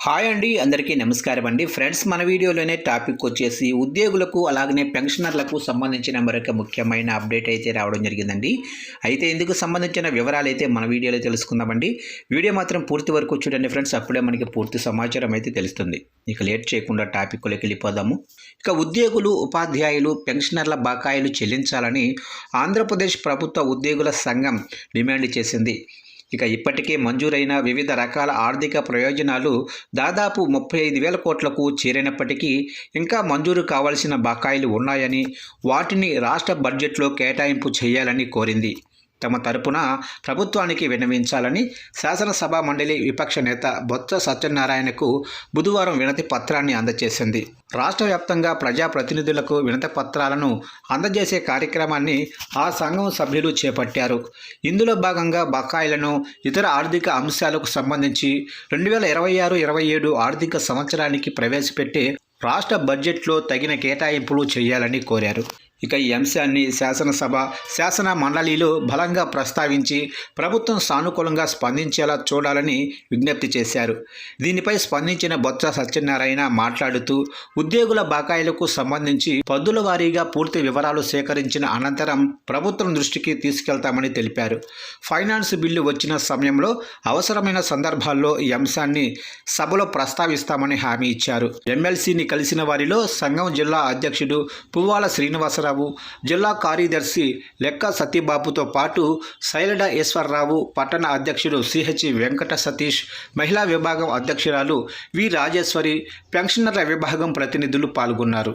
Hi అండి, అందరికీ నమస్కారం అండి. ఫ్రెండ్స్, మన వీడియోలోనే టాపిక్ వచ్చేసి ఉద్యోగులకు అలాగనే పెన్షనర్లకు సంబంధించిన మరొక ముఖ్యమైన అప్డేట్ అయితే రావడం జరిగిందండి. అయితే ఇందుకు సంబంధించిన వివరాలు అయితే మన వీడియోలో తెలుసుకుందామండి. వీడియో మాత్రం పూర్తి వరకు చూడండి ఫ్రెండ్స్, అప్పుడే మనకి పూర్తి సమాచారం అయితే తెలుస్తుంది. ఇక లేట్ చేయకుండా టాపిక్లోకి వెళ్ళిపోదాము. ఇక ఉద్యోగులు, ఉపాధ్యాయులు, పెన్షనర్ల బకాయిలు చెల్లించాలని ఆంధ్రప్రదేశ్ ప్రభుత్వ ఉద్యోగుల సంఘం డిమాండ్ చేసింది. ఇక ఇప్పటికే మంజూరైన వివిధ రకాల ఆర్థిక ప్రయోజనాలు దాదాపు 35,000 కోట్లకు చేరినప్పటికీ ఇంకా మంజూరు కావాల్సిన బకాయిలు ఉన్నాయని, వాటిని రాష్ట్ర బడ్జెట్లో కేటాయింపు చేయాలని కోరింది. తమ తరపున ప్రభుత్వానికి విన్నవించాలని శాసనసభ మండలి విపక్ష నేత బొత్స సత్యనారాయణకు బుధవారం వినతి పత్రాన్ని అందజేసింది. రాష్ట్ర వ్యాప్తంగా ప్రజాప్రతినిధులకు వినతి పత్రాలను అందజేసే కార్యక్రమాన్ని ఆ సంఘం సభ్యులు చేపట్టారు. ఇందులో భాగంగా బకాయిలను, ఇతర ఆర్థిక అంశాలకు సంబంధించి 2026-27 ఆర్థిక సంవత్సరానికి ప్రవేశపెట్టే రాష్ట్ర బడ్జెట్లో తగిన కేటాయింపులు చేయాలని కోరారు. ఇక ఈ అంశాన్ని శాసన మండలిలో బలంగా ప్రస్తావించి ప్రభుత్వం సానుకూలంగా స్పందించేలా చూడాలని విజ్ఞప్తి చేశారు. దీనిపై స్పందించిన బొత్స సత్యనారాయణ మాట్లాడుతూ, ఉద్యోగుల బకాయిలకు సంబంధించి పద్దుల వారీగా పూర్తి వివరాలు సేకరించిన అనంతరం ప్రభుత్వం దృష్టికి తీసుకెళ్తామని తెలిపారు. ఫైనాన్స్ బిల్లు వచ్చిన సమయంలో అవసరమైన సందర్భాల్లో ఈ అంశాన్ని సభలో ప్రస్తావిస్తామని హామీ ఇచ్చారు. ఎమ్మెల్సీని కలిసిన వారిలో సంఘం జిల్లా అధ్యక్షుడు పువ్వాల శ్రీనివాసరావు, జిల్లా కార్యదర్శి లెక్క సతీబాబుతో పాటు శైలడ ఈశ్వరరావు, పట్టణ అధ్యక్షుడు సిహెచ్ వెంకట సతీష్, మహిళా విభాగం అధ్యక్షురాలు వి రాజేశ్వరి, పెన్షనర్ల విభాగం ప్రతినిధులు పాల్గొన్నారు.